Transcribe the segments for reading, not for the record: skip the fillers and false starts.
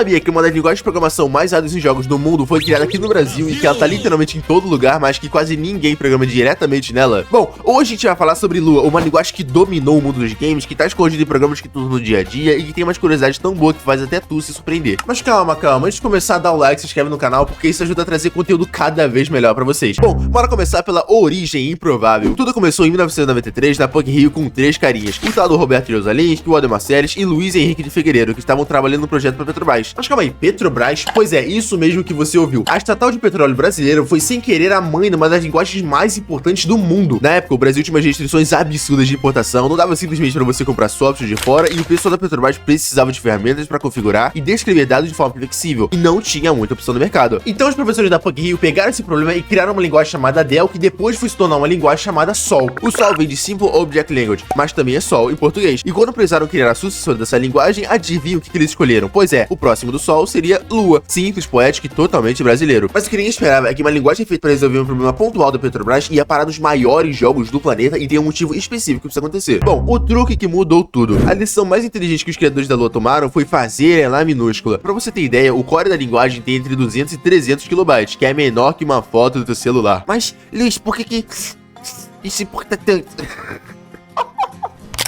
sabia que uma das linguagens de programação mais usadas em jogos do mundo foi criada aqui no Brasil e que ela tá literalmente em todo lugar, mas que quase ninguém programa diretamente nela? Bom, hoje a gente vai falar sobre Lua, uma linguagem que dominou o mundo dos games, que tá escondida em programas que tu usa no dia a dia e que tem umas curiosidades tão boas que faz até tu se surpreender. Mas calma, antes de começar, dá o like, se inscreve no canal, porque isso ajuda a trazer conteúdo cada vez melhor pra vocês. Bom, bora começar pela origem improvável. Tudo começou em 1993 na PUC-Rio com 3 carinhas: o tal do Roberto Jerusalém, o Ademar Ceres e Luiz Henrique de Figueiredo, que estavam trabalhando no projeto pra Petrobras. Mas calma aí, Petrobras? Pois é, isso mesmo que você ouviu. A estatal de petróleo brasileira foi sem querer a mãe de uma das linguagens mais importantes do mundo. Na época, o Brasil tinha umas restrições absurdas de importação, não dava simplesmente pra você comprar software de fora, e o pessoal da Petrobras precisava de ferramentas pra configurar e descrever dados de forma flexível, e não tinha muita opção no mercado. Então os professores da PUC-Rio pegaram esse problema e criaram uma linguagem chamada DEL, que depois foi se tornar uma linguagem chamada SOL. O SOL vem de Simple Object Language, mas também é SOL em português. E quando precisaram criar a sucessora dessa linguagem, adivinha o que eles escolheram? Pois é, o próximo do SOL seria Lua. Simples, poético e totalmente brasileiro. Mas o que ninguém esperava é que uma linguagem feita para resolver um problema pontual da Petrobras ia parar nos maiores jogos do planeta e tem um motivo específico para isso acontecer. Bom, o truque que mudou tudo. A decisão mais inteligente que os criadores da Lua tomaram foi fazer ela minúscula. Pra você ter ideia, o core da linguagem tem entre 200 e 300 kilobytes, que é menor que uma foto do teu celular. Mas, Luiz, por que isso importa tanto?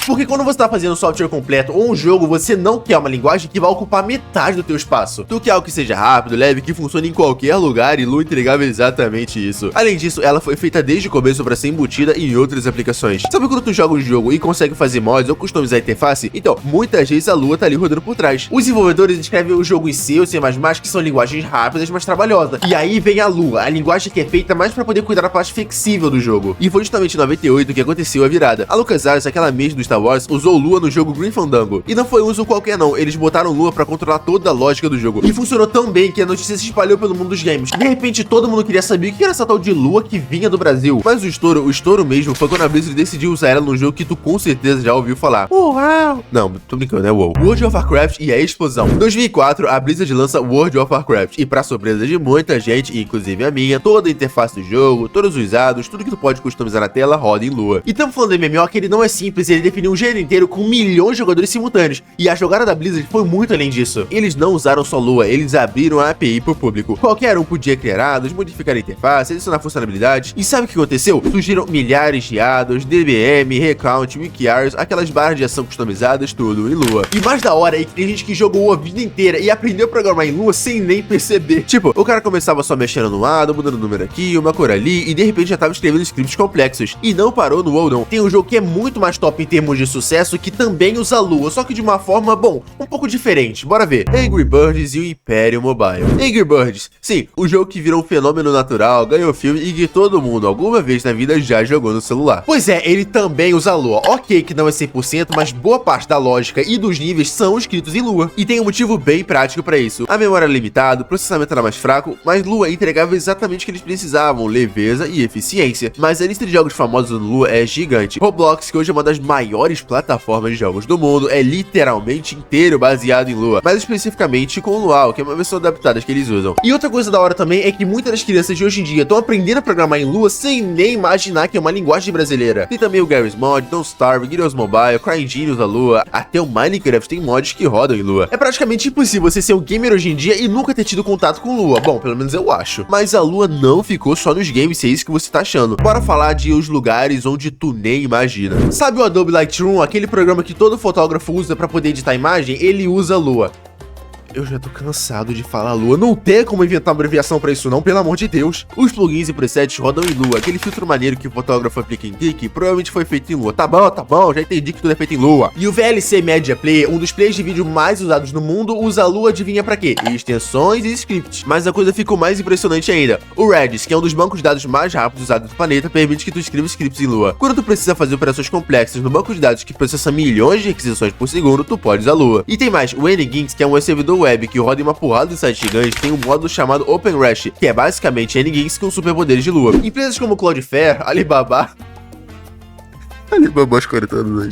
Porque quando você tá fazendo um software completo ou um jogo, você não quer uma linguagem que vai ocupar metade do teu espaço. Tu quer algo que seja rápido, leve, que funcione em qualquer lugar, e Lua entregava exatamente isso. Além disso, ela foi feita desde o começo para ser embutida em outras aplicações. Sabe quando tu joga um jogo e consegue fazer mods ou customizar a interface? Então, muitas vezes a Lua tá ali rodando por trás. Os desenvolvedores escrevem o jogo em C ou C++, que são linguagens rápidas, mas trabalhosas. E aí vem a Lua, a linguagem que é feita mais para poder cuidar da parte flexível do jogo. E foi justamente em 98 que aconteceu a virada. A LucasArts, aquela mesma do Star Wars, usou Lua no jogo Grim Fandango. E não foi um uso qualquer não, eles botaram Lua pra controlar toda a lógica do jogo. E funcionou tão bem que a notícia se espalhou pelo mundo dos games. De repente todo mundo queria saber o que era essa tal de Lua que vinha do Brasil. Mas o estouro mesmo foi quando a Blizzard decidiu usar ela num jogo que tu com certeza já ouviu falar. Uau! Não, tô brincando, é WoW. World of Warcraft e a explosão. Em 2004, a Blizzard lança World of Warcraft. E pra surpresa de muita gente, inclusive a minha, toda a interface do jogo, todos os dados, tudo que tu pode customizar na tela roda em Lua. E estamos falando do MMO que ele não é simples, ele definiu um gênero inteiro com milhões de jogadores simultâneos, e a jogada da Blizzard foi muito além disso. Eles não usaram só Lua, eles abriram a API pro público. Qualquer um podia criar addons, modificar a interface, adicionar funcionalidades, e sabe o que aconteceu? Surgiram milhares de addons, DBM, Recount, WikiHours, aquelas barras de ação customizadas, tudo em Lua. E mais da hora é que tem gente que jogou a vida inteira e aprendeu a programar em Lua sem nem perceber. Tipo, o cara começava só mexendo no addon, mudando um número aqui, uma cor ali, e de repente já tava escrevendo scripts complexos. E não parou no WoW não. Tem um jogo que é muito mais top em termos de sucesso, que também usa Lua, só que de uma forma, bom, um pouco diferente. Bora ver. Angry Birds e o Império Mobile. Angry Birds, sim, o jogo que virou um fenômeno natural, ganhou filme e que todo mundo alguma vez na vida já jogou no celular. Pois é, ele também usa Lua. Ok que não é 100%, mas boa parte da lógica e dos níveis são escritos em Lua. E tem um motivo bem prático pra isso. A memória era limitada, o processamento era mais fraco, mas Lua entregava exatamente o que eles precisavam, leveza e eficiência. Mas a lista de jogos famosos no Lua é gigante. Roblox, que hoje é uma das maiores plataformas de jogos do mundo, é literalmente inteiro baseado em Lua, mais especificamente com o Luau, que é uma versão adaptada que eles usam. E outra coisa da hora também é que muitas das crianças de hoje em dia estão aprendendo a programar em Lua sem nem imaginar que é uma linguagem brasileira. Tem também o Garry's Mod, Don't Starve, Guidos Mobile, CryEngine usa Lua, até o Minecraft tem mods que rodam em Lua. É praticamente impossível você ser um gamer hoje em dia e nunca ter tido contato com Lua. Bom, pelo menos eu acho. Mas a Lua não ficou só nos games, se é isso que você tá achando. Bora falar de os lugares onde tu nem imagina. Sabe o Adobe Lightroom, aquele programa que todo fotógrafo usa pra poder editar imagem? Ele usa Lua. Eu já tô cansado de falar Lua. Não tem como inventar uma abreviação pra isso não, pelo amor de Deus. Os plugins e presets rodam em Lua. Aquele filtro maneiro que o fotógrafo aplica em clique provavelmente foi feito em Lua. Tá bom, já entendi que tudo é feito em Lua. E o VLC Media Player, um dos players de vídeo mais usados no mundo, usa Lua, adivinha pra quê? Extensões e scripts. Mas a coisa ficou mais impressionante ainda. O Redis, que é um dos bancos de dados mais rápidos usados do planeta, permite que tu escreva scripts em Lua. Quando tu precisa fazer operações complexas no banco de dados que processa milhões de requisições por segundo, tu pode usar Lua. E tem mais, o Nginx, que é um servidor web que roda em uma porrada de sites gigantes, tem um módulo chamado OpenResh, que é basicamente Nginx com superpoderes de Lua. Empresas como Cloudflare, Alibaba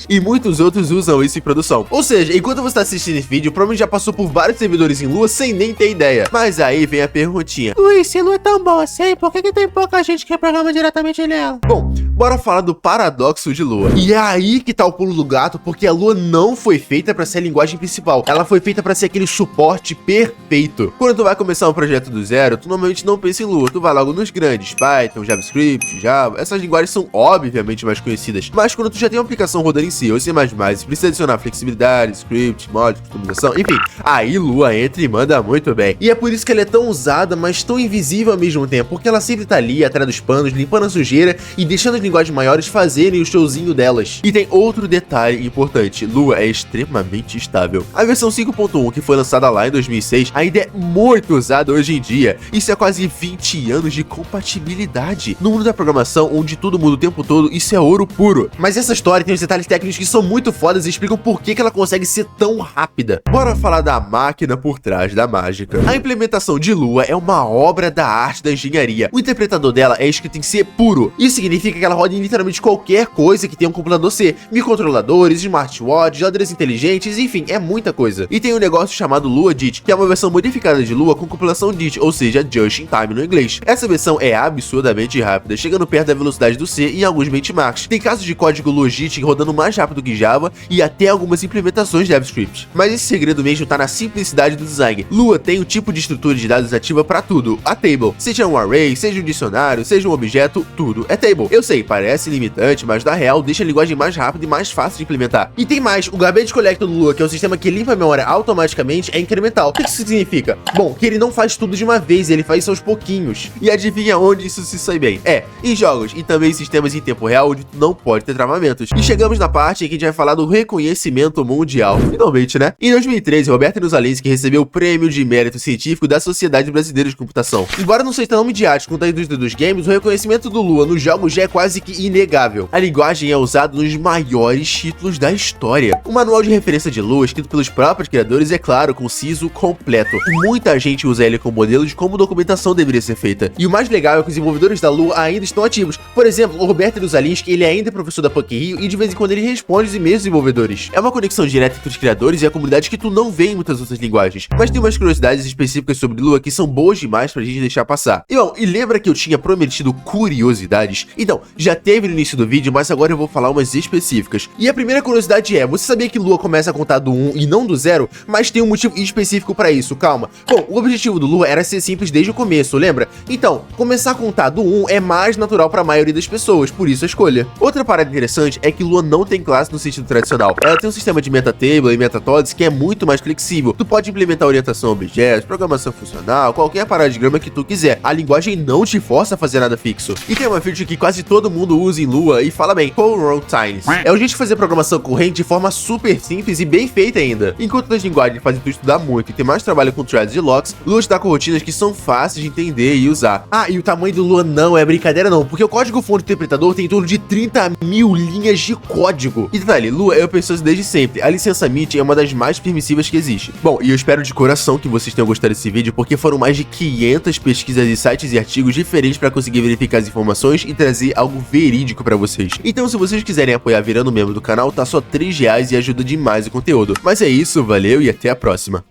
e muitos outros usam isso em produção. Ou seja, enquanto você tá assistindo esse vídeo, provavelmente já passou por vários servidores em Lua sem nem ter ideia. Mas aí vem a perguntinha: Luiz, se Lua é tão boa assim, por que tem pouca gente que programa diretamente nela? Bom, bora falar do paradoxo de Lua. E é aí que tá o pulo do gato, porque a Lua não foi feita pra ser a linguagem principal. Ela foi feita pra ser aquele suporte perfeito. Quando tu vai começar um projeto do zero, tu normalmente não pensa em Lua. Tu vai logo nos grandes, Python, JavaScript, Java. Essas linguagens são obviamente mais conhecidas. Mas quando tu já tem uma aplicação rodando em C ou C++, e precisa adicionar flexibilidade, script, mod, customização, enfim, aí Lua entra e manda muito bem. E é por isso que ela é tão usada, mas tão invisível ao mesmo tempo, porque ela sempre tá ali, atrás dos panos, limpando a sujeira e deixando as linguagens maiores fazerem o showzinho delas. E tem outro detalhe importante, Lua é extremamente estável. A versão 5.1, que foi lançada lá em 2006, ainda é muito usada hoje em dia. Isso é quase 20 anos de compatibilidade. No mundo da programação, onde tudo muda o tempo todo, isso é ouro puro. Mas essa história tem uns detalhes técnicos que são muito fodas e explicam por que ela consegue ser tão rápida. Bora falar da máquina por trás da mágica. A implementação de Lua é uma obra da arte da engenharia. O interpretador dela é escrito em C puro. Isso significa que ela roda em literalmente qualquer coisa que tenha um computador C. Microcontroladores, smartwatches, geladeiras inteligentes, enfim, é muita coisa. E tem um negócio chamado Lua JIT, que é uma versão modificada de Lua com compilação JIT, ou seja, Just in Time no inglês. Essa versão é absurdamente rápida, chegando perto da velocidade do C em alguns benchmarks. Tem casos de código Lua JIT rodando mais rápido que Java e até algumas implementações de JavaScript. Mas esse segredo mesmo tá na simplicidade do design. Lua tem um tipo de estrutura de dados ativa para tudo, a table. Seja um array, seja um dicionário, seja um objeto, tudo é table. Eu sei, parece limitante, mas na real deixa a linguagem mais rápida e mais fácil de implementar. E tem mais, o Garbage Collector do Lua, que é o sistema que limpa a memória automaticamente, é incremental. O que isso significa? Bom, que ele não faz tudo de uma vez, ele faz isso aos pouquinhos. E adivinha onde isso se sai bem? Em jogos e também em sistemas em tempo real, onde tu não pode ter travamentos. E chegamos na parte em que a gente vai falar do reconhecimento mundial. Finalmente, né? Em 2013, Roberto Nusalinski recebeu o Prêmio de Mérito Científico da Sociedade Brasileira de Computação. Embora não seja tão midiático quanto a indústria dos games, o reconhecimento do Lua nos jogos já é quase que inegável. A linguagem é usada nos maiores títulos da história. O manual de referência de Lua, escrito pelos próprios criadores, é claro, conciso, completo. E muita gente usa ele como modelo de como documentação deveria ser feita. E o mais legal é que os desenvolvedores da Lua ainda estão ativos. Por exemplo, o Roberto Nusalinski, ele ainda é professor da PUC Rio e de vez em quando ele responde os e-mails dos desenvolvedores. É uma conexão direta entre os criadores e a comunidade que tu não vê em muitas outras linguagens. Mas tem umas curiosidades específicas sobre Lua que são boas demais pra gente deixar passar. E bom, e lembra que eu tinha prometido curiosidades? Então, já teve no início do vídeo, mas agora eu vou falar umas específicas. E a primeira curiosidade é, você sabia que Lua começa a contar do 1 e não do 0? Mas tem um motivo específico pra isso, calma. Bom, o objetivo do Lua era ser simples desde o começo, lembra? Então, começar a contar do 1 é mais natural pra maioria das pessoas, por isso a escolha. Outra parada interessante é que Lua não tem classe no sentido tradicional. Ela tem um sistema de metatable e metatodes que é muito mais flexível. Tu pode implementar orientação a objetos, programação funcional, qualquer paradigma que tu quiser. A linguagem não te força a fazer nada fixo. E tem uma feature que quase todo mundo usa em Lua e fala bem, call routines. É o jeito de fazer programação corrente de forma super simples e bem feita ainda. Enquanto as linguagens fazem tu estudar muito e ter mais trabalho com threads e locks, Lua está com rotinas que são fáceis de entender e usar. Ah, e o tamanho do Lua não é brincadeira não, porque o código-fonte do interpretador tem em torno de 30 mil linhas de código. E detalhe, Lua é open source desde sempre. A licença MIT é uma das mais permissivas que existe. Bom, e eu espero de coração que vocês tenham gostado desse vídeo, porque foram mais de 500 pesquisas e sites e artigos diferentes para conseguir verificar as informações e trazer algo verídico para vocês. Então, se vocês quiserem apoiar virando membro do canal, tá só R$3 e ajuda demais o conteúdo. Mas é isso, valeu e até a próxima.